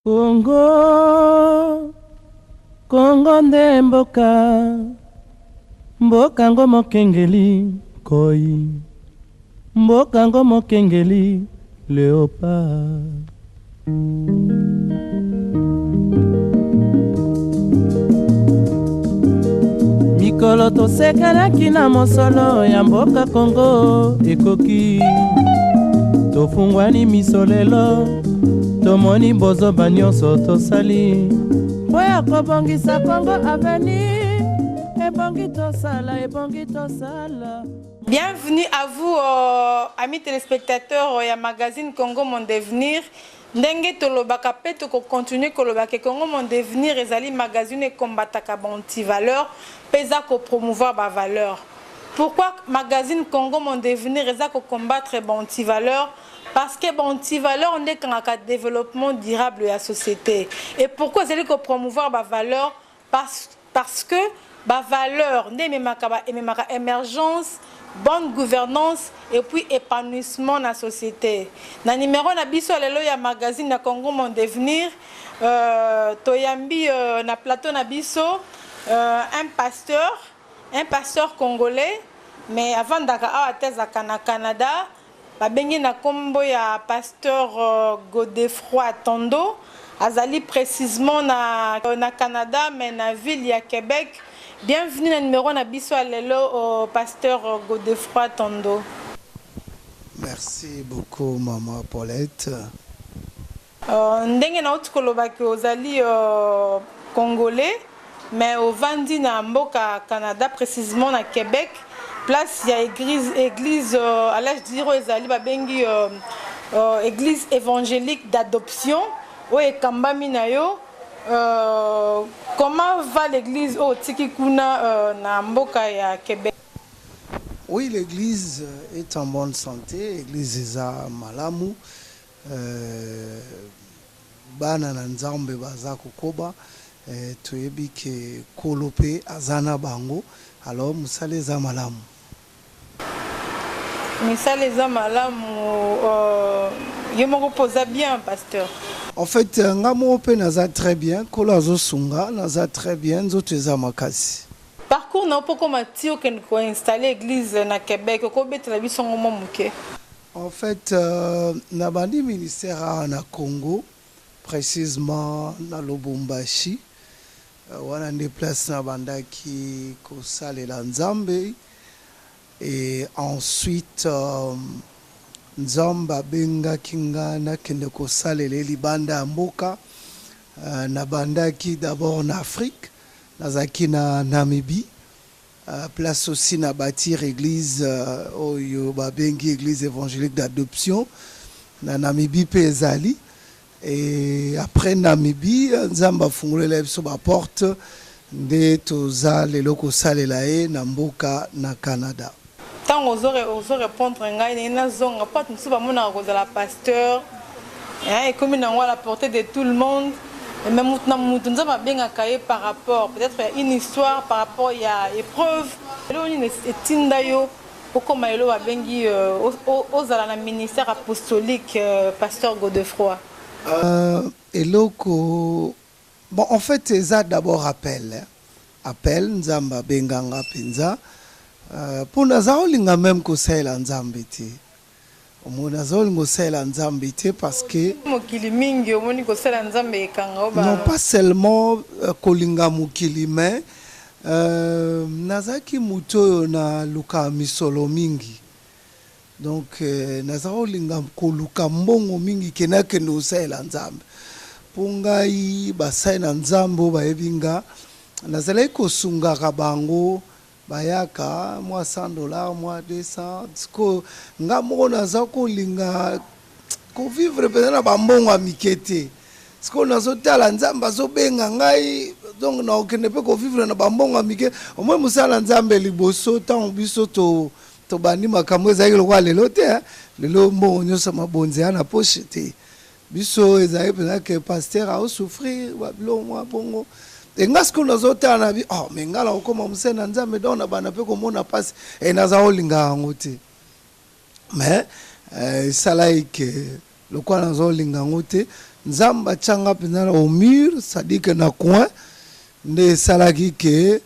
Congo, Congo nde mboka, mboka ngo mokengeli koi, mboka ngo mokengeli léopard. Mikolo tosekelaki na mosolo ya mboka Congo ekoki, tofungwani misolelo tomoni bozoba nyonso tosali po ya kobongisa Congo avenir, ebongi tosala, ebongi tosala. Bienvenue à vous, amis téléspectateurs ya magazine Congo Mon Devenir. Ndenge tolobaka pe to continuer kolobaka Congo Mon Devenir ezali magazine combataka bonti valeur pesa ko promouvoir ba valeur. Pourquoi magazine Congo Mon Devenir eza ko combattre bonti valeur? Parce que bonti valeur on est quand un développement durable de la société. Et pourquoi ezali ko promouvoir ba valeur? Parce que ba valeur ne memaka émergence, bonne gouvernance et puis épanouissement dans la société. Dans le numéro na biso lelo ya magazine na Congo Mon Devenir, toyambi na plateau na biso un pasteur congolais, mais avant d'aka atezaka na Canada, babengi na kombo ya pasteur Godefroy Tondo, azali précisément na Canada mais na ville ya Québec. Bienvenue dans le numéro na biso lelo au pasteur Godefroy Tondo. Merci beaucoup maman Paulette. Ndenge na utkoloba ki ozali congolais mais au vandi na mboka Canada précisément na Québec, place ya église à l'âge dire ezali babengi église évangélique d'adoption o ekambami na yo. Comment va l'église au Tikikuna na mboka ya Québec? Oui, l'église est en bonne santé, l'église eza malamu, bana na nzambe baza kokoba, toyebi ke kolope azana bango, alors musale eza malamu. Musale eza malamu, yemoko posa bien pasteur. En fait, ngamo pe naza très bien, kolo azosunga naza très bien, nzoto eza makasi. Parcours na poko matio ken ko installer église na Québec ko betela biso ngomo muke. En fait, na bandi ministère na Congo, précisément na Lubumbashi, wana nde place na bandaki ko salela nzambe, et ensuite nzamba benga kinga na kende ko salele libanda ya mboka, na bandaki d'abord en Afrique, nazaki na Namibie, place aussi na bâtir église oyo babengi église évangélique d'adoption na Namibie pe ezali, et après Namibie nzamba fungolela biso ba porte nde toza lelo ko salela e na mboka na Canada. Tant aux répondre ngai na zonga pas tout ba mona ko la pasteur et comme na la portée de tout le monde, et même maintenant nous avons bien accueilli par rapport peut-être une histoire par rapport il y a épreuve là on est tindayo pourquoi mailo a bengi aux ala na ministère apostolique pasteur Godefroy. Eloko bon en fait c'est d'abord appel nzamba benganga penza pour nazaolinga même ko sela nzambe te. Omona zolingo sela nzambe te parce que mokili mingi omoni ko sela nzambe ekanga oba non pas seulement kolinga mokili mais nazaki muto na luka misolo mingi, donc nazaolinga koluka mbongo mingi kenake no sela nzambe pungai basai na nzambo bayebinga nazalaki kosungaka bango bayaka moi $100 moi 200 ko nga moko naza kolinga ko vivre peut-être ba mbongo amikete siko nazotala nzambe azobenga ngai, donc na okende pe ko vivre na ba mbongo amike au moins musala nzambe liboso tant biso to bani makambo ezali lokwa lelo te lelo mbongo nyonso mabonzi na poche te biso ezali peut-être que pasteur a souffrir ba bilo mwa bongo. Et ce qu'on a zoté na bi oh mais ngala okoma musena nzambe dona bana pe ko mona passe et naza olinga ngote mais ça là que le quoi nazo linga ngote nzamba tchanga pena au mur, ça dit que na coin ne salaki ke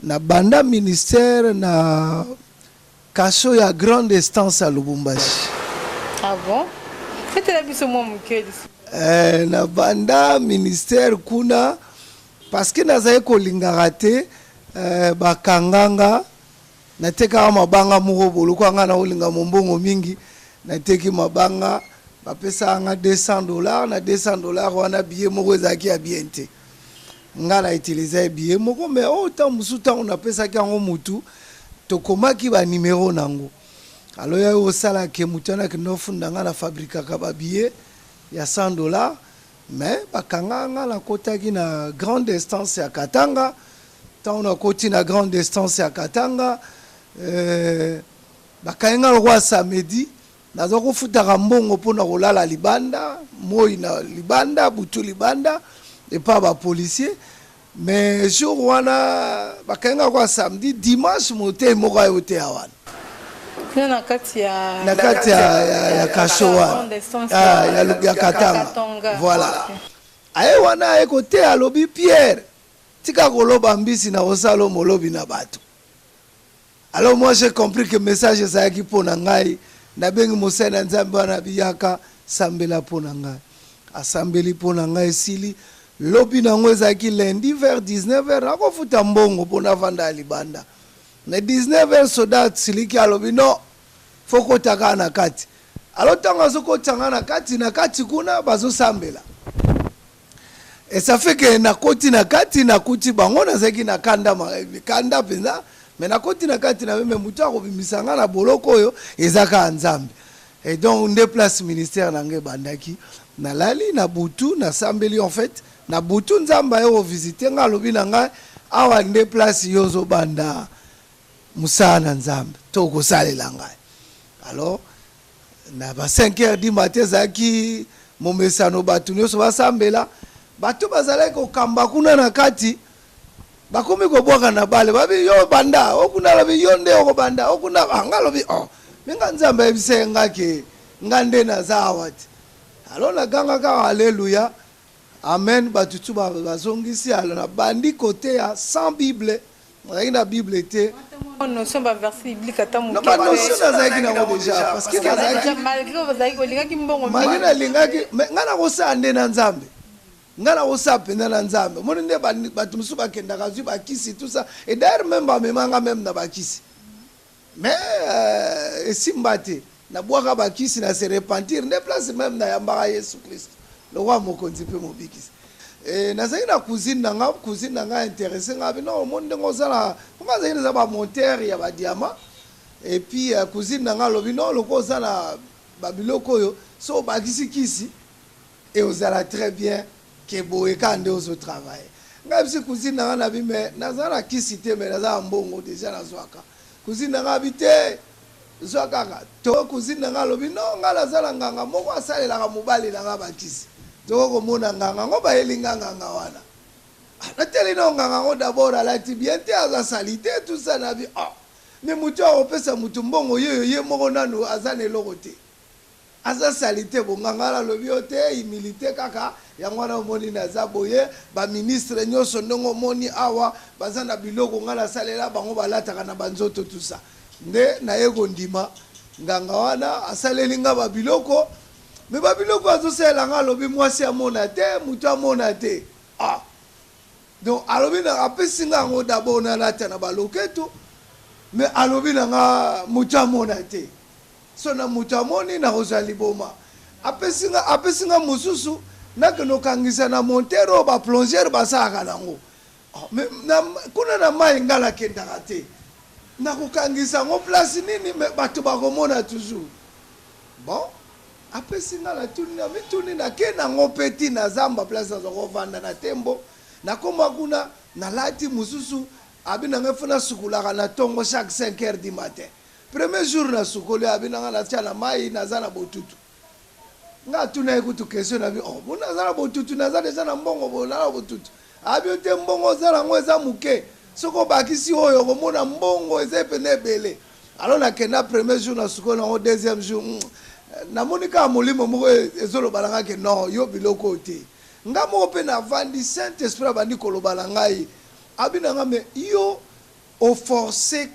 na banda ministère na kaso ya grande instance à Lubumbashi. Ah bon? Faites la biso moi na banda ministère kuna parce que nazaye kolingaka te bakanganga nateka mabanga moko boluko anga na olinga mombongo mingi nateki mabanga bapesa anga $200 na $200 wana billet moko ezaki ya bien te nga na utiliser billet moko mais autant musuta on apesa ki ngo mutu tokomaki ba numéro nango alors ya osala ke mutana ke nofunda nga na fabrika ka ba billet ya $100 mais bakanga nga na kotaki na grande distance ya Katanga tant on a koti na grande distance ya Katanga bakayenga roi samedi nazo kofutaka mbongo pona kolala libanda moi na libanda butu libanda et pas ba policier mais jour wana bakayenga kwa samedi dimanche moté moko yote awana na kati ya Kashowa ya Katanga voilà aye wana aye kote alobi Pierre tika koloba mbisi na osalo molobi na bato. Alors moi j'ai compris que message ça qui pona ngai na bengi mosena nzambe wana biyaka sambela pona ngai asambeli pona ngai sili lobi na ngweza ki lundi vers 19h nako futa mbongo pona vanda libanda na 19h soda siliki alobi no foko taka na kati alors tanga soko tanga na kati kuna bazo sambela et ça fait que na koti na kati na kuti bango na zaki na kanda penza mais na koti na kati na meme mutu akobimisanga na boloko oyo ezaka nzambe et donc nde place ministère nange bandaki na lali na butu na sambeli en fait na butu nzamba yo visiter nga lobi nanga awa nde place yozo banda musana nzambe to ko salela ngai alors na ba 5h du matin zaki momesano batu nyoso basambela batu bazala ko kamba kuna na kati bakomi ko boka na bale babi yo banda okuna labi yonde oko banda okuna angalo bi minga nzamba ebisenga ke ngande na zawati alors na ganga ka haleluya amen batu tu bazongisi ala na bandi côté ya sans bible na bible te non somba verset biblique atamu non ba non sona zaki na ngo déjà parce que déjà malgré bazaki olingaki mbongo malgré lingaki ngana ko sande na nzambe ngana osapenda na nzambe moni nde batu musu bakenda kazu bakisi tout ça et d'ailleurs même ba memanga même na bakisi mais esimbate na bwaka bakisi na se repentir nde place même na yamba Yesu Christ le roi mokonzi pe mobikisi na zaki na cousine nga intéressé nga bino monde ngozala nga zaki na ba monteur ya ba diamant et puis cousine nga lobino lokoza na babiloko yo so bakisi kisi et ozala très bien que boeka nde ozo travailler nga bisi cousine nga na bime nazala kisite mais nazala mbongo déjà na zwaka cousine nga bite zwaka to cousine nga lobi no nga nazala nganga moko asalela ka mobali nga bakisi to ko mona nganga ngo ba elinga nganga wana na tele no nganga ngo d'abord alati bien te aza salite tout ça na bi mais mutu opesa mutu mbongo ye moko nanu azane lokote aza salite bonganga la lobi ote humilité kaka yangwana moni na zaboye ba ministre nyoso ndongo moni awa bazana biloko ngala salela bango balataka na banzoto tout ça nde na yego ndima nganga wana asaleli nga ba biloko mais ba biloko azosela nga lobi mwasi amona te mutu amona te donc alobi na apesi nga ngo d'abord na lata na baloketo mais alobi na nga mutu amona te so na mutu amoni na kozali boma apesi nga mususu nakeno kangisa na montero ba plongeur basaka nango mais kuna na mai ngala kendaka te nakokangisa ngo place nini me bato bakomona toujours bon apesi nga la tuni na mituni na ke na ngo peti na zamba place za kovanda na tembo na koma kuna na lati mususu abina ngefuna sukulaka na tongo chaque 5h du matin premier jour na sukole abina nga na tchala mai na zana botutu nga tuna ekutu question na bi bona zana botutu na zana zana mbongo bona botutu abi te mbongo zana ngo eza muke soko bakisi oyo komona mbongo eza pene bele alors na kena premier jour na sukole na deuxième jour namoni ka molimo moko ezoloba na ngai non yo biloko te nga moko mpe navandi saint esprit abandi koloba na ngai abi na ngai me yo oforce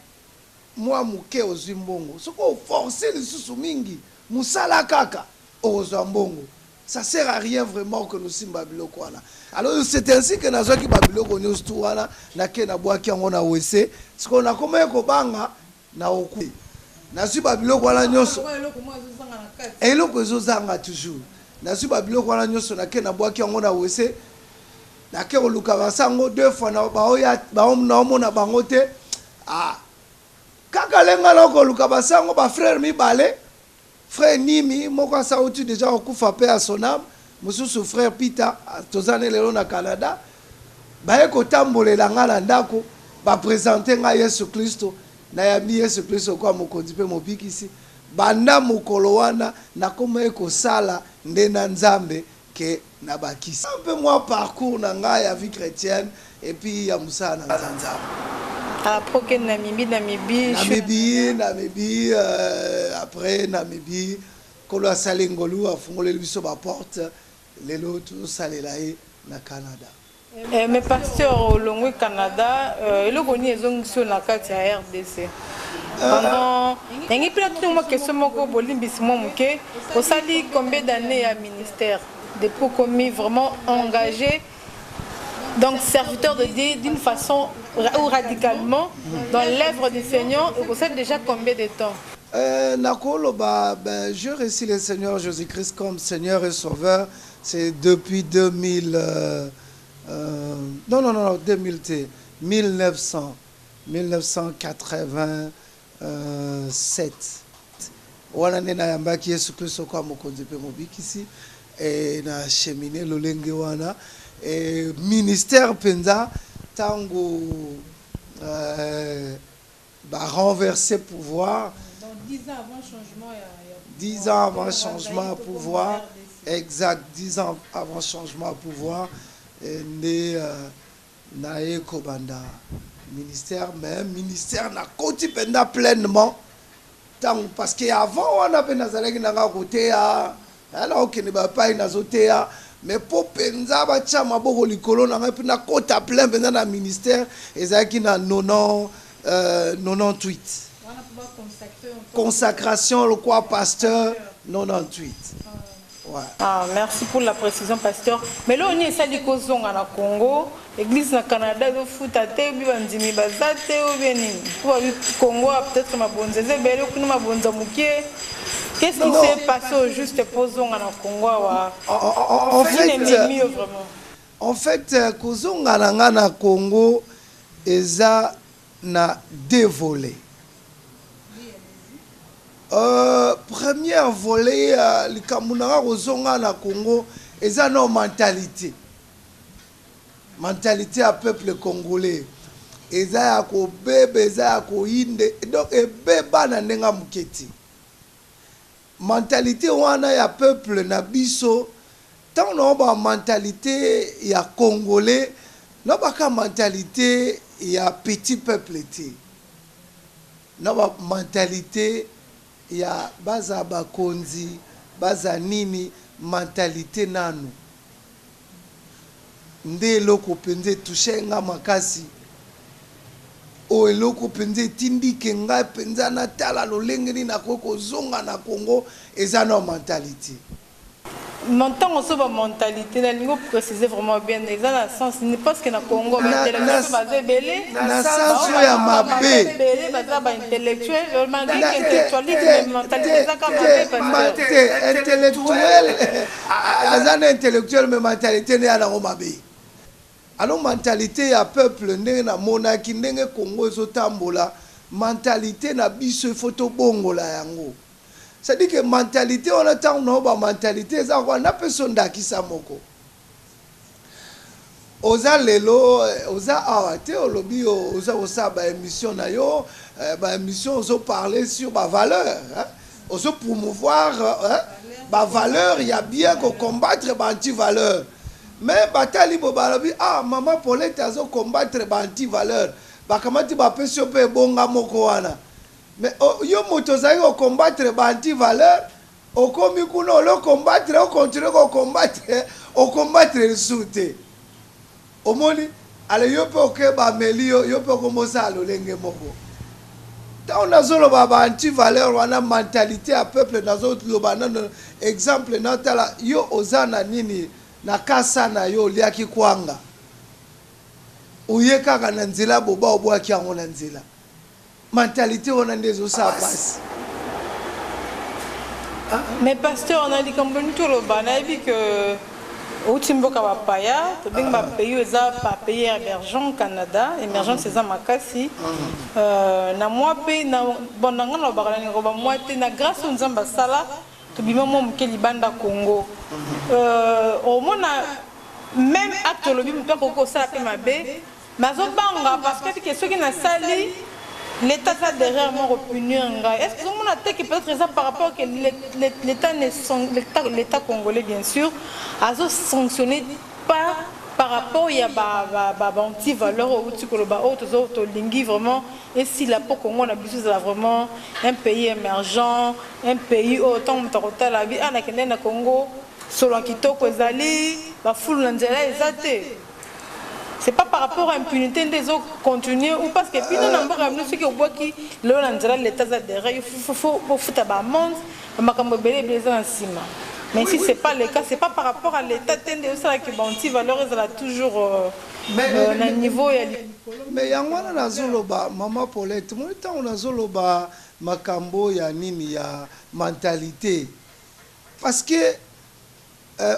mwa moke ozwi mbongo soki oforce lisusu mingi mosala kaka okozwa mbongo. Ça sert à rien vraiment que nous simba biloko wana. Alors c'est ainsi que nazwaki babiloko nyonso tu wana nake na bwaki yango na wese siko nakomaya kobanga na oku nazwi babiloko wana nyonso eloko ezozanga toujours nazwi babiloko wana nyonso nake na bwaki yango na wese nake koluka basango 2 fois na baomona bango te kaka lenga na koluka basango bafrère mibale. Frère Nimi, moko sauti déjà okufa pe à son âme, mususu frère Peter, tozane lelo na Canada, baye kotambolela nga na ndako, ba présenter nga Yesu Kristo, na yami Yesu Kristo kwa mokonzi pe mobikisi, banda mokolo wana na koma ekosala nde na Nzambe ke na bakisi. Un peu moi parcours na nga ya vie chrétienne et puis ya musala na Nzambe. Après Namibie, après Namibie, quand on s'allait ngolu a fongolé biso ba porte, les autres s'allait là na Canada. Mais pasteur au Longwe Canada, le goni ezong sur la carte à RDC. Pendant ngi pila tout moi question moko bolimbisi mo muke, au sali combien d'années à ministère depuis commis vraiment engagé. Donc, serviteur de Dieu d'une façon ou radicalement dans l'œuvre du Seigneur, et vous savez déjà combien de temps? Je reçois le Seigneur Jésus-Christ comme Seigneur et Sauveur. C'est depuis 1987. Wana nena yambaki Yesu Kristo kwa mokonzi pe mobikisi et na cheminé lolenge wana. Et ministère penza tango renverser pouvoir. Donc 10 ans avant changement 10 ans avant changement pouvoir. Exact, 10 ans avant changement pouvoir. Né nae kobanda ministère même ministère na koti penda pleinement tango parce que avant on a penazalaki na côté ya alors que ne ba pas inazotea. Mais pour penza ba tia maboko likolo na ngai pina kota plein penza na ministère ezaki na 98 consacration le quoi pasteur 98 ouais. Merci pour la précision pasteur. Mais là on est sali kozonga na Congo église na Canada do futa te bi bandimi bazate ou bien pour Congo peut-être mabonzeze bele kuna mabonza mukie. Qu'est-ce qui s'est passé au juste posons en Congo? En fait, kozonga na Congo eza na dévolé. Premier volet likamuna kozonga na Congo eza no mentalité. Mentalité à peuple congolais. Eza ya ko bebe eza ya ko inde donc ebeba na ndenga muketi. Mentalité wana ya peuple na biso tant no ba mentalité ya congolais no ba ka mentalité ya petit peuple té no ba mentalité ya baza bakonzi baza nini mentalité nanu nde loko penze toucher nga makasi o eloko penze tindi ke ngai penza na tala lolenge ni na koko zonga na Congo eza na mentalité. Montant on ba mentalité na lingo préciser vraiment bien dans le sens ni parce que na Congo ba intellectuel basé belé na sens ya mabe belé ba intellectuel le manque intellectualité mentalité ça comme intellectuel azana intellectuel mais mentalité ne ana mabe. Alors mentalité ya peuple ndenge na monaki ndenge Congo ezotambola mentalité na biso photo bongola yango. C'est-à-dire que mentalité on attend no ba mentalité za kwa na personne ndakisa moko. Oza lelo oza awate olobi oza osaba émission na yo ba émission ozo parler sur ba valeur hein? Ozo promouvoir ba valeur ya bien ko combattre ba anti-valeur. Mais batali bobalobi maman Paulette azo combattre ba anti-valeur. Ba kamati ba pesio pe bonga moko wana. Mais yo moto zai ko combattre ba anti-valeur okomi kuna olo combattre o continuer ko combattre o combattre le soute omoni ale yo pe oke ba melio yo pe ko mosalo lenge moko ta on azolo ba anti valeur wana mentalité à peuple nazo loba na exemple na tala yo ozana nini na kasa na yo liaki kwanga uyeka kana nzela boba obwaki yango na nzela mentalité on a des osa passe. Mais pasteur, on a dit comme tout le banal que au Timboka Paya, tu bien ma pays pas pays émergent Canada, émergent c'est ça makasi. Na moi pays na bon na ngana bakalani roba moi te na grâce aux nzamba sala, tu bien mon Kelibanda Congo. Au moins même acte le bien pas qu'on ça pe mabe, mais banga parce que ceux qui na sali l'État ça derrière mon opinion. Est-ce que mon attaque peut être ça par rapport que l'État congolais bien sûr a sanctionné pas par rapport il y a anti valeur au Tikoloba autres lingi vraiment et si la peau Congo on a besoin de vraiment un pays émergent un pays autant de la vie à la Kenya Congo selon kitoko ezali ba foule nzela ezate. C'est pas par rapport à l'impunité des autres continuer ou parce que puis nous n'avons pas ceux qui ont qui l'État a derrière il faut foutre à monde mais si c'est pas le cas c'est pas par rapport à l'État tendez ça que banti valorise là toujours na niveau mais yangwana nazoloba mama Paulette moi tant on azoloba makambo ya nini ya mentalité parce que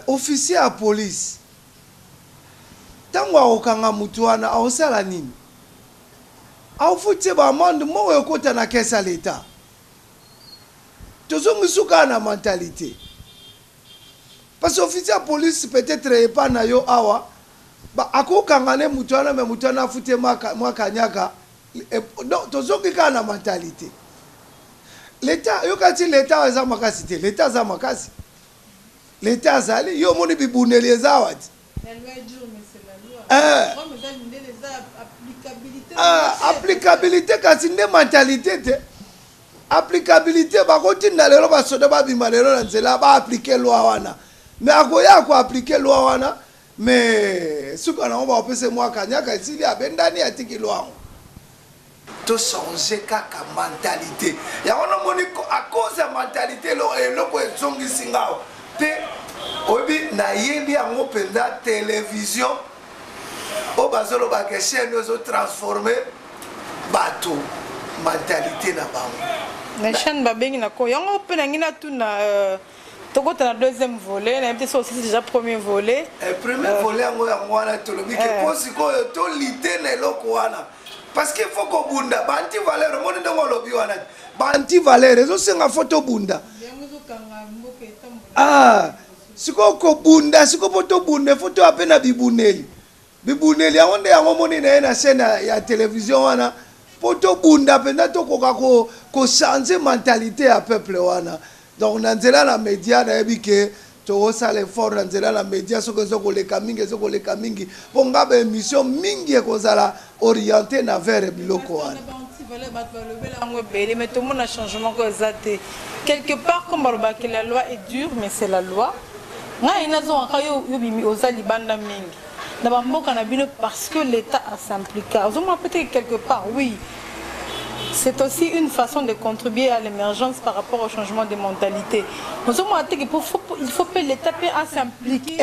officier à police tango okanga mutu wana aosala nini aofutie ba amende moko ekota na kesa l'État tozongisuka na mentalité parce que officier de police peut-être pas na yo awa ba akokanga ne mutu wana me mutu wana afutie mwaka nyaka donc tozongika na mentalité l'État yo kati l'État eza makasi te l'État za makasi l'État azali yo moni bibuneli eza wati la loi est dure mais c'est la loi applicabilité kasi nde mentalité te applicabilité bakotinda lelo basoda babima lelo na nzela ba appliquer loi wana mais akoya ko appliquer loi wana mais suka na ba opese mwaka nyaka isili abendani atiki loi to changer kaka mentalité ya wana moni à cause de mentalité lo eloko ezongi singao pe obi na yebi yango penda télévision o bazolo ba ke chaîne ozo transformer bato mentalité na bango na chaîne babengi na ko yango pe na ngina tuna toko na deuxième volet na peut-être aussi déjà premier volet premier volet yango wana tolobi ke posi ko to lité na eloko wana parce que faut ko bunda banti valeur mo ndongo lobi wana banti valeur ezo senga photo bunda siko ko bunda siko poto bunda photo apena bibuneli yango nde yango moni na chaîne ya télévision wana poto bunda penda to ko changer mentalité ya peuple wana donc na nzela na média na ebike to sala effort na nzela na média soko leka mingi ponga ba émission mingi ekozala orienté na vers biloko wana mais tout le monde a changement quelque part comme la loi est dure mais c'est la loi parce que l'État a s'impliqué peut-être quelque part oui c'est aussi une façon de contribuer à l'émergence par rapport au changement de mentalité. Il faut que l'État s'impliquer.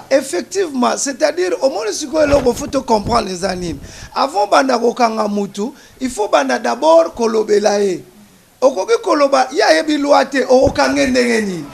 Effectivement, c'est-à-dire au moins il faut comprendre les animes. Avant Bandako Kangamutu, il faut d'abord kolobelae. Okoki koloba ya ebiluate okange ndengeni.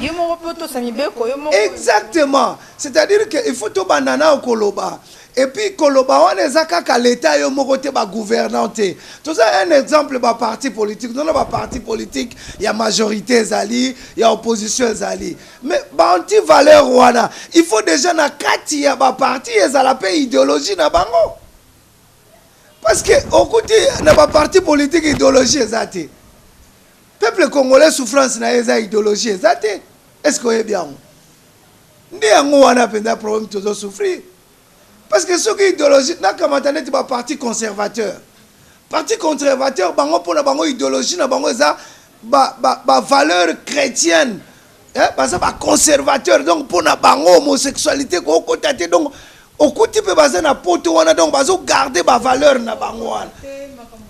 Exactement. C'est-à-dire que il faut to banana okoloba. Et puis koloba wana ezaka ka l'État yo moko te ba gouvernante. Tout ça un exemple ba parti politique. Non ba parti politique, il y a majorité zali, il y a opposition zali. Mais ba anti valeur wana, il faut déjà na kati ya ba parti ezala pe idéologie na bango. Parce que au côté na ba parti politique idéologie ezate. Peuple congolais souffrance na eza idéologie ezate. Est-ce que est bien? Ndi yango wana penda problème tozo souffrir. Parce que ceux qui idéologie n'a qu'à maintenant parti conservateur. Parti conservateur bango pour la bango idéologie na bango eza valeur chrétienne baza ba conservateur donc pour na bango homosexualité ko kotate donc okuti pe baza na poto wana donc bazo garder ba valeur na bango wana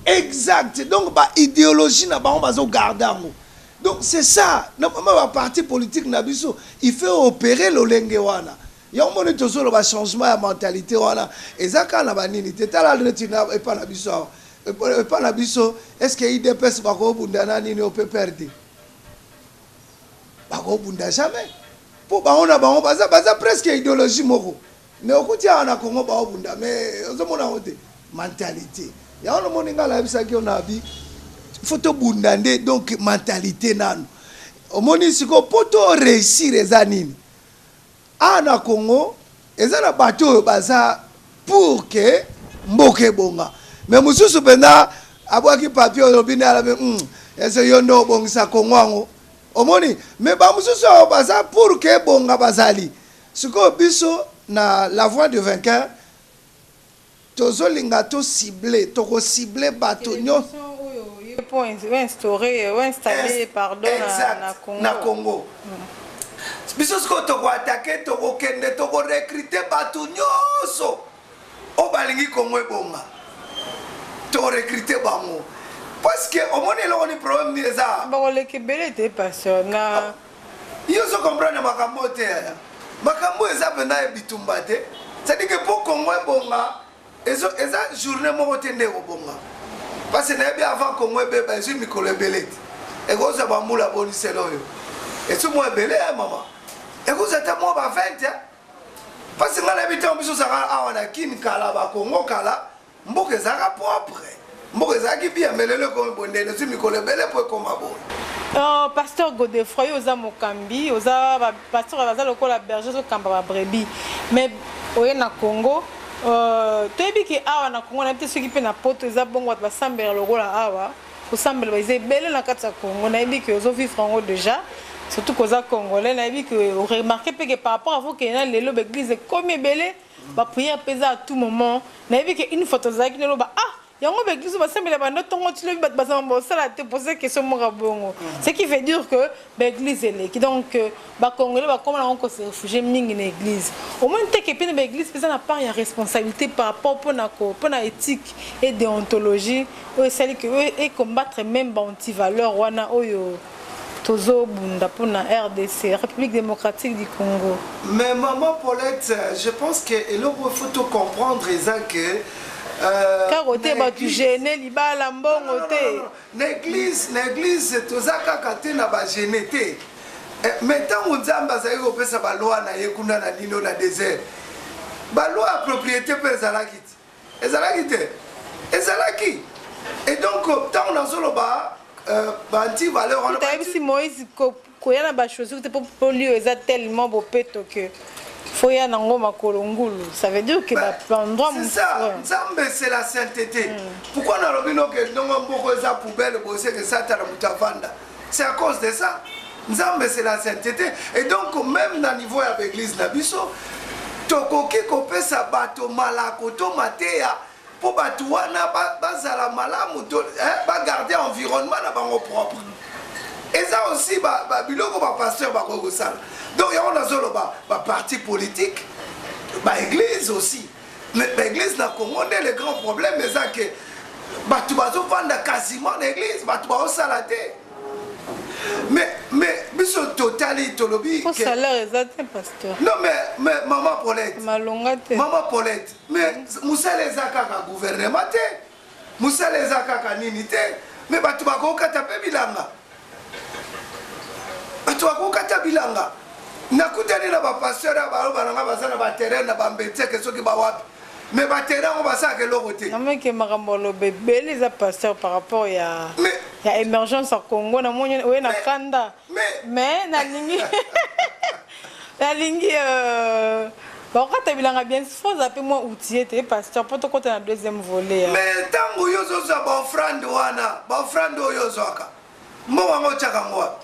exact donc ba idéologie na bango bazo garder ango donc c'est ça na ba parti politique na biso il fait opérer lolenge wana ya moni tozolo ba changement ya mentalité wana ezaka na banini tetala letina et pas na biso et pas na biso est-ce que IDPS bako bundana nini on peut perdre bako bunda jamais pour baona bango baza presque idéologie moko mais okuti ana Congo ba bunda mais ozomona hote mentalité ya ono moninga la bisa ki on abi photo bunda nde donc mentalité nanu omoni siko poto réussir ezanini ana Congo ezana bato baza pour que mboke bonga mais mususu penda abwaki papier obina la ese yondo bongisa Congo omoni mais ba mususu baza pour que bonga bazali siko biso na la voix de vainqueur tozolinga to cibler toko cibler bato nyo pour instaurer ou installer pardon na Congo biso siko toko attaquer toko kende toko recruter bato nyoso o balingi Congo ebonga to recruter bango parce que au monde là on est problème ni ça bon le kebele te passion na yo so comprendre makambo te makambo eza penda e bitumba te c'est-à-dire que pour Congo ebonga eza journée moko tende obonga parce que na bien avant Congo ebeba ezo mikolo ebele e go za bamula boni selo yo et tout moi ebele maman e go za ta mo ba 20 parce que ngala bitambo biso saka awana kin kala ba Congo kala mboke zaka propre mboke zaki bien melele ko bondene ezo mikolo ebele po koma bo pasteur Godefroy oza mokambi oza pasteur baza lokola berger so kamba ba brebis mais oye na Congo toyebi ke awa na Congo na peut soki pe na poto eza bongo ba sambela lokola awa osambela ba ezebele na kati ya Congo na yebi ke ozo vivre en haut déjà surtout koza congolais na yebi ke remarquer pe que par rapport à vous que na lelo l'église comme ebele ba prière pesa à tout moment na yebi ke une photo zaki nelo ba yango l'église ba sambela ba notongo ti lobi ba samba sala te poser question moko bongo ce qui veut dire que l'église est qui donc ba congolais ba comme on se réfugier mingi na église au moins te que pe na église pesa na part ya responsabilité par rapport pour na éthique et déontologie o celle que et combattre même ba anti valeur wana oyo tozo bunda pour la RDC République démocratique du Congo. Mais maman Paulette, je pense que il faut comprendre que car ote ba tu gêner libala mbongo te l'église tozaka kate na ba gêner mais tant nzamba za yo pesa ba loi na yekuna na lino na désert ba loi propriété pesa la kit ezalaki et donc tant on a solo ba anti valeur on a si Moïse koyana ba chose pour lui eza tellement beau peto que faut y aller en Kolongulu ça veut dire que l'endroit c'est ça Nzambe c'est la sainteté pourquoi na lobino que ndongo mboko eza poubelle bosé que ça ta mutavanda c'est à cause de ça Nzambe c'est la sainteté et donc même dans niveau ya l'église na biso tokoki kopesa bato malako to mateya pour bato wana bazala malamu to ba garder environnement na bango propre et ça aussi biloko ba pasteur ba ko sala donc on a zolo ba parti politique ba église aussi mais l'église na Congo le grand problème c'est ça que bato bazo vanda quasiment l'église bato ba sala te mais biso totali tolobi que salaire exact pasteur non mais maman Paulette malongate maman Paulette mais musala ezaka ka gouvernement te musala ezaka ka nini te mais bato bako kata pe bilanga bato bako kata bilanga nakutani na ba pasteur ba balanga bazana ba terrain na ba mbete ke soki ba wapi mais ba terrain on va ça que l'autre non mais que makambolo bébé les pasteur par rapport ya émergence au Congo na monyo we na kanda mais na lingi na lingi bon quand tu bilanga bien faut zapper moi outillé te pasteur pour te côté na deuxième volet mais tango yozo za ba offrande wana ba offrande yozo aka mo wango chaka ngwa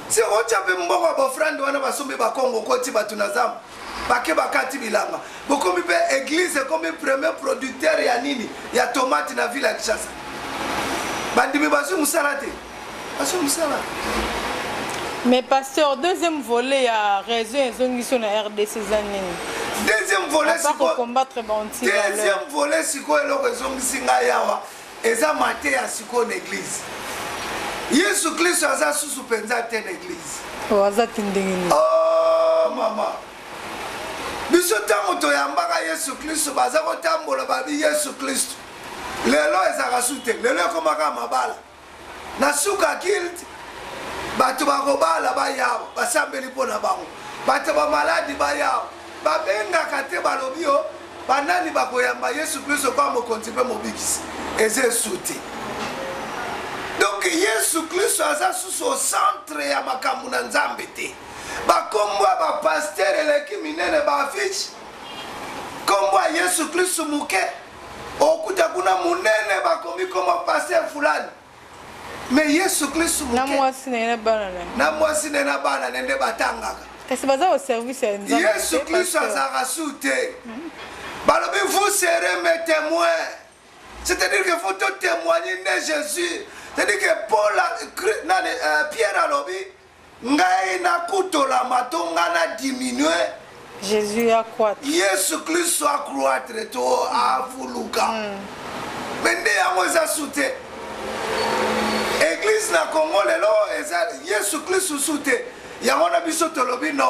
si o chape mbongo ba offrande wana basombe ba Congo koti batunazama bake bakati bilanga bokomi pe église comme premier producteur ya nini ya tomate na ville ya Kinshasa bandimi basu musalate aso misala. Mais pasteur, deuxième volet à raison et sur la RDC années. Deuxième volet c'est pour combattre banti. Deuxième volet c'est quoi le raison singa yawa eza maté à siko l'église. Yesu Christ aza susu penza ten église. Oh aza tindingini. Oh mama. Biso tango to yambaka Yesu Christ baza ko tambola babi Yesu Christ. Lelo ezaka sute, lelo komaka mabala. Na suka kilt bato bakobala bayawo basambeli pona bango. Bato ba maladi bayawo. Babengaka te balobi yo banani bakoyamba Yesu Kristo kwa mokonzi pe mobikisi eze sute. Donc Yesu Kristo aza susu au centre ya makambo na Nzambe te. Bakombwa ba pasteur eleki minene ba affiche. Kombwa Yesu Kristo muke. Okuta kuna munene bakomi koma pasteur fulani. Mais Yesu Kristo muke. Na mwasi na bana. Na mwasi na bana nende batangaka. C'est pas au service à Nzambe. Yesu Christ a sauté. Balobi, vous serez mes témoins. C'est-à-dire qu'il faut te témoigner de Jésus. C'est-à-dire que Pierre a lobi, ngai na kutola matonga na diminuer. Jésus a croître. Yesu Christ a croître to a fuluka. Mais ne a sauté. Église na Congo lelo Yesu Christ sauté. Yangona biso tolobi no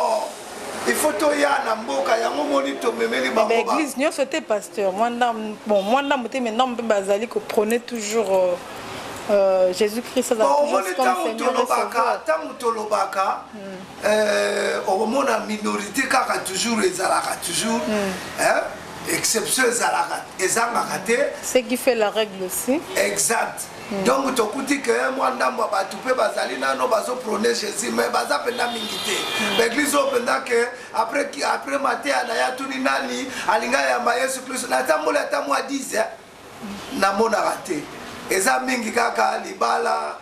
il faut to ya na mboka yango moni to memeli bango ba l'église nyo sauté pasteur moi ndam mais non bazali ko prôner toujours Jésus Christ comme Seigneur et Sauveur. Tant tolobaka au mona minorité kaka toujours ezalaka toujours hein exception ezalaka ezanga te ce qui fait la règle aussi exact. Donc tu écoutes que moi ndamba batu pe bazali nano bazo prôner Jésus mais baza penda mingité. L'église openda que après matin anaya tuni nani alinga ya Yesu Kristo na tambola tamwa 10 na mona raté. Eza mingi kaka libala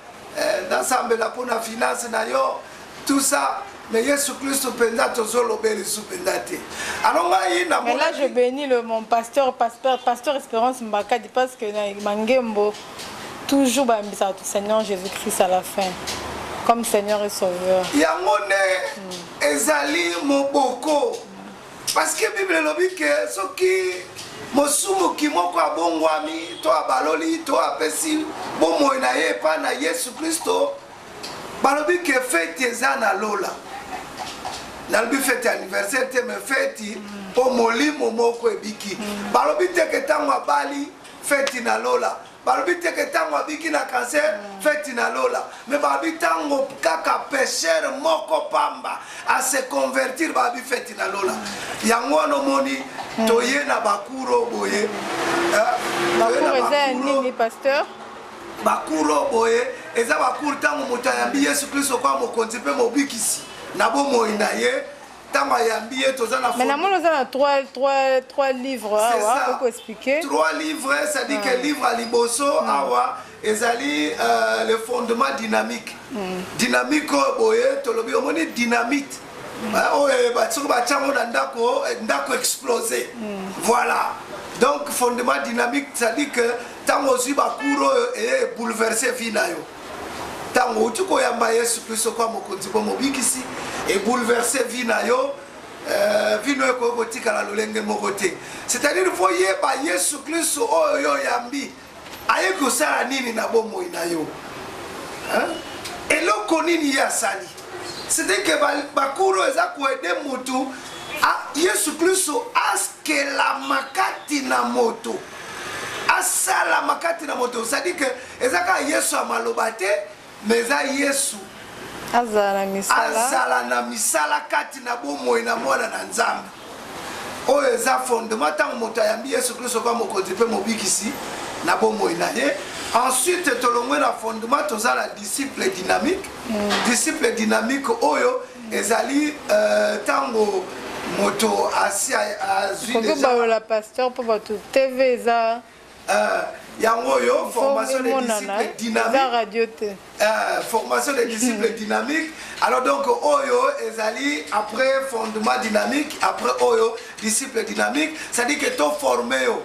d'ensemble pour la finance na yo tout ça mais Yesu Kristo penda tozolo beli supendate. Alors mais là je bénis mon pasteur Espérance Mbakadi parce que Mangembo toujours bambisa tout Seigneur Jésus-Christ à la fin comme Seigneur et Sauveur. Yangone ezali moboko parce que Bible lobi que soki mosumu kimoko abongwami to abaloli to apesi bomo na ye pa na Yesu Kristo balobi que fête ezana lola na lobi fête anniversaire te me fête po molimo moko ebiki balobi te que tango abali fête na lola. Balobi te que tango abiki na cancer fête na lola mais babi tango kaka pécheur moko pamba à se convertir babi fête na lola yango no moni toye na bakuro boye bakuro eza nini pasteur bakuro boye eza bakuro tango moto yambi Yesu Kristo kwa mokonzi pe mobikisi na bomo ina ye tango yambi ye toza na mais na mono za na trois livres awa pour expliquer 3 livres ça dit que livre à liboso awa ezali le fondement dynamique dynamique boye tolobi omoni dynamite oye batsuko bachango na ndako exploser voilà donc fondement dynamique ça dit que tango zi bakuro et bouleverser vie na yo tango utuko yamba Yesu Kristo kwa mokonzi po mobikisi et bouleverser vie na yo vino eko kotika la lolenge mokote c'est-à-dire voyez ba Yesu Kristo oyo yambi aye kosala nini na bomo ina yo hein eloko nini ya sali c'est-à-dire que bakuro eza ko aider mutu Yesu Kristo aske la makati na moto asala makati na moto c'est-à-dire que ezaka Yesu amalobate mais za Yesu azala na misala kati na bomoi na mwana na Nzambe oyo eza fondement tango moto ayambi Yesu Kristo kwa mokonzi pe mobikisi na bomoi na ye ensuite tolongwe na fondement toza la disciple dynamique disciple dynamique oyo ezali tango moto asi azui déjà la pasteur pour votre TV eza yango yo formation des disciples dynamiques formation des disciples dynamiques alors donc oyo ezali après fondement dynamique après oyo disciple dynamique ça dit que to formé yo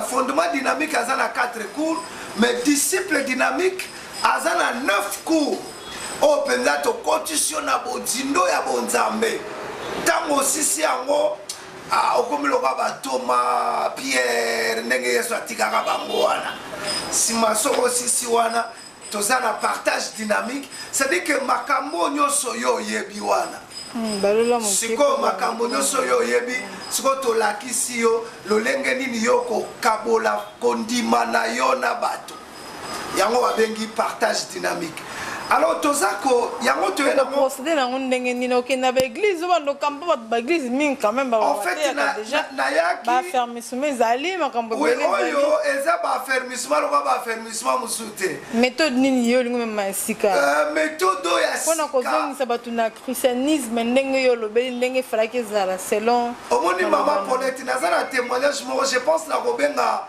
fondement dynamique azana 4 cours mais disciple dynamique azana 9 cours o penza to constitutionna bodindo ya bonzambe tango sisi yango okomiloka batoma Pierre ndenge Yesu atikaka bango wana sima soko sisi wana toza na partage dynamique, c'est-à-dire que makambo nyonso yo yebi wana siko makambo nyonso yo yebi siko tolakisi yo lolenge nini yo kokabola kondima na yo na bato yango babengi partage dynamique. Alors tozako yango to na procéder na ndenge nini okenda ba église ba ndokambo ba église mingi quand même ba en fait na yaki ba fermissement ezali makambo bele oyo eza ba fermissement lo ba fermissement musute méthode nini yo lingo même sika méthode ya sika pona kozongisa bato na christianisme ndenge yo lobeli ndenge falaki ezala selon omoni mama Paulette nazana témoignage mo je pense na kobenga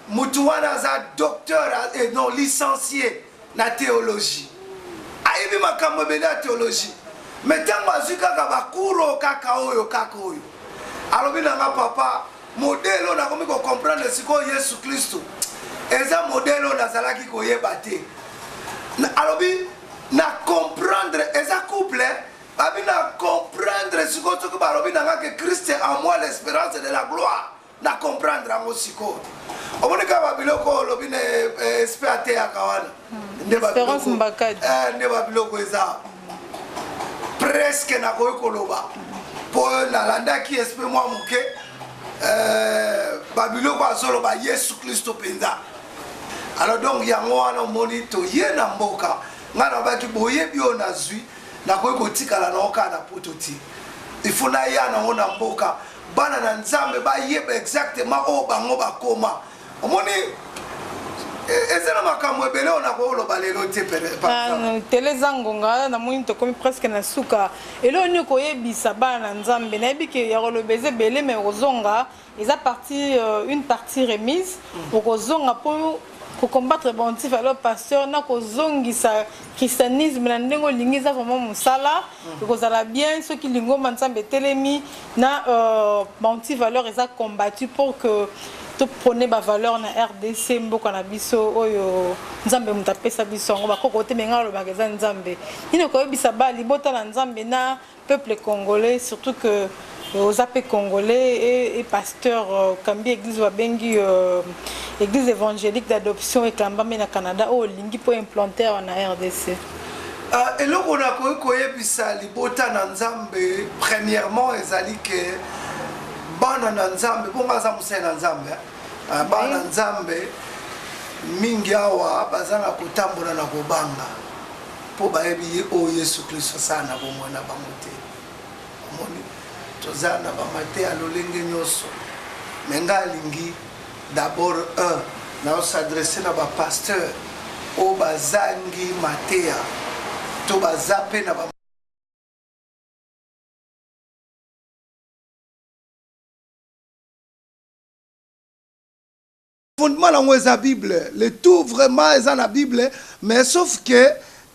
mutu wana za docteur et non licencié na théologie aibi makambo bele ya théologie mais tango azwi kaka bakuro kaka oyo alobi nanga papa modèle oyo nakomi kocomprendre sikoyo Yesu Kristo eza modèle oyo nazalaki koyeba te alobi na comprendre eza couple abi na comprendre sikoyo soki balobi nanga ke Christ en moi l'espérance de la gloire na comprendre yango sikoyo omoni kaka babiloko oyo olobi na espe ateyaka wana Espérance Mbakadi nde babiloko eza presque nakoki koloba mpo nalandaki esprit mwa moke babiloko azoloba Yesu Kristo mpenza. Alors donc yango wana omoni toye na mboka ngai nabaki boyebi oyo nazwi nakoki kotikala nango kaka na poto ti il faut naya nango na mboka bana na Nzambe bayeba exactement oyo bango bakoma omoni ezana makambo ebele ona koloba lelo te tele zangonga na moni tokomi presque na suka elo ni koyebisa bana Nzambe nayebi ke ya kolobeza ebele mais ozonga eza partie une partie remise pour kozonga po pour combattre bontif alors pasteur na kozongisa christianisme na ndengo lingi za vraiment musala kozala bien ceux qui lingo Nzambe telemi na bontif valeur eza combattu pour que to prôner ba valeur na RDC mboka na biso oyo Nzambe mutapesa biso ngo bakoko te menga lo bageza Nzambe ino ko bisa ba libota na Nzambe na peuple congolais surtout que aux appels congolais et pasteur Kambi église wa bengi église évangélique d'adoption et Kambamé na Canada au lingi pour implanter na RDC. Et là on a koyebisa libota na Nzambe premièrement ezali que bana na Nzambe bonga za musena Nzambe bana Nzambe mingi awa bazanga kutambola na kobanga po bayebi o Yesu Kristo sana bomona bamote moni tozana bamate alolenge nyoso menga lingi d'abord na s'adresser na ba pasteur o bazangi matea to bazape na fondement la Bible, le tout vraiment est dans la Bible, mais sauf que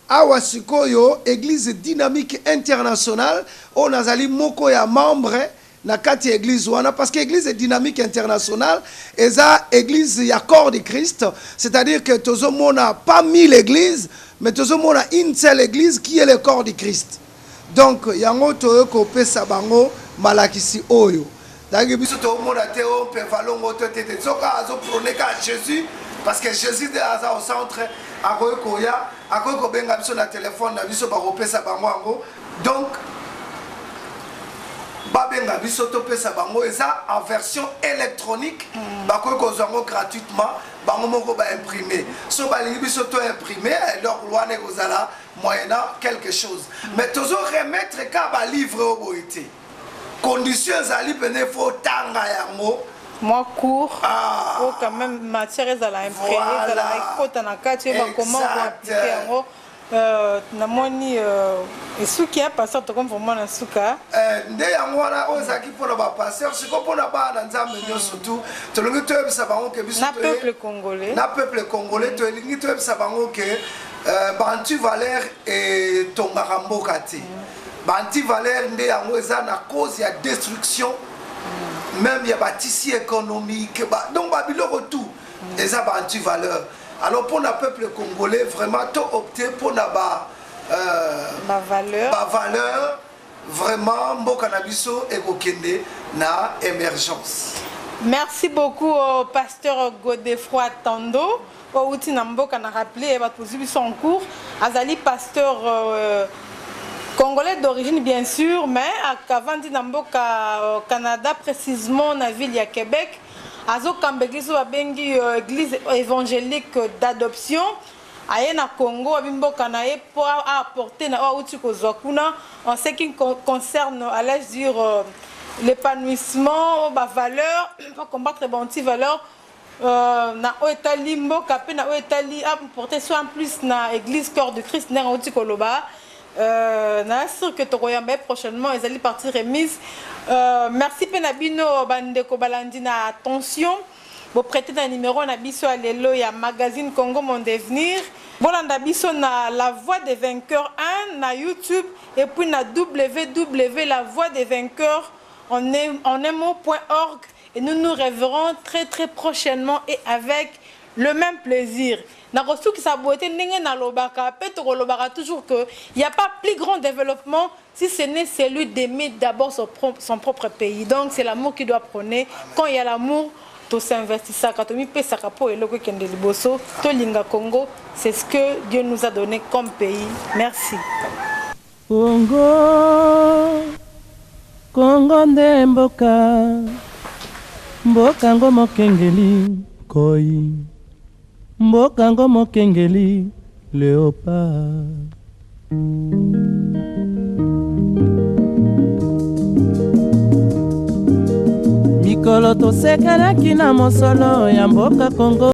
awa sikoyo église dynamique internationale on azali moko ya membre na kati église wana parce que église dynamique internationale eza église ya corps de Christ, c'est-à-dire que tozomona pas 1000 églises mais tozomona une seule église qui est le corps de Christ. Donc yango toyo ko pesa bango malakisi oyo donc biso to mona te on peut valongo to te zoka azo prôner ka Jésus parce que Jésus est au centre akoy koya akoy ko benga biso na téléphone na biso ba ko pesa bango ango donc ba benga biso to pesa bango eza en version électronique ba koy ko zongo gratuitement bango moko ba imprimer so ba lingi biso to imprimer donc loane kozala moyennant quelque chose mais tozo remettre ka ba livre au boité conditions ali pene faut tanga yango moi court oh quand même matière ezala imprimée ezala ikota na kati ba comment on appliquer yango na moni esuki ya pasteur to comme vraiment na suka nde yango wana ozaki pona ba pasteur siko pona ba na Nzambe nyo surtout to lingi to ebisa bango ke biso na peuple congolais to lingi to ebisa bango ke Bantu Valère et Tongarambo Kati Bantu Valère nde yango eza na cause ya destruction même il y a bâtisse économique donc babiloko tout eza Bantu Valeur Alors pour le peuple congolais, vraiment, tout opté pour la valeur, vraiment, mboka na biso et kokende na émergence. Merci beaucoup au pasteur Godefroid Tando. Au outil Namboka n'a rappelé, et va poser son cours. Azali pasteur congolais d'origine bien sûr, mais à Kavandi Namboka au Canada, précisément dans la ville de Québec. Azo Kambeglis ou Bengi église évangélique d'adoption. Aye na Congo, Abimboka na pour apporter na outil kozokuna en ce qui concerne, allais dire l'épanouissement, ma valeur, pour combattre les bonnes valeurs. Na Oetali Mboka pe na Oetali apporter soit en plus na église Cœur de Christ na outil koloba. Na sûr que Toroyambe prochainement ils allaient partir remise. Merci Penabino Bandeko Balandi na attention. Vous prêtez un numéro na biso alelo ya magazine Congo Mon Devenir. Bolanda biso na La Voix des Vainqueurs 1 na YouTube et puis na www.lavoixdesvainqueurs en un mot.org et nous nous reverrons très prochainement et avec le même plaisir. Na reçu qui s'aboité n'engé na lobaka peut lobaka toujours que il n'y a pas plus grand développement si ce n'est celui d'aimer d'abord son propre pays. Donc c'est l'amour qui doit prôner. Quand il y a l'amour, tout s'investissant quand on peut s'acapo et le kende liboso, to linga Congo, c'est ce que Dieu nous a donné comme pays. Merci. Congo nde mboka ngo mokengeli koi mboka ngo mokengeli léopard. Mikolo tosekanaki na mosolo ya mboka Congo.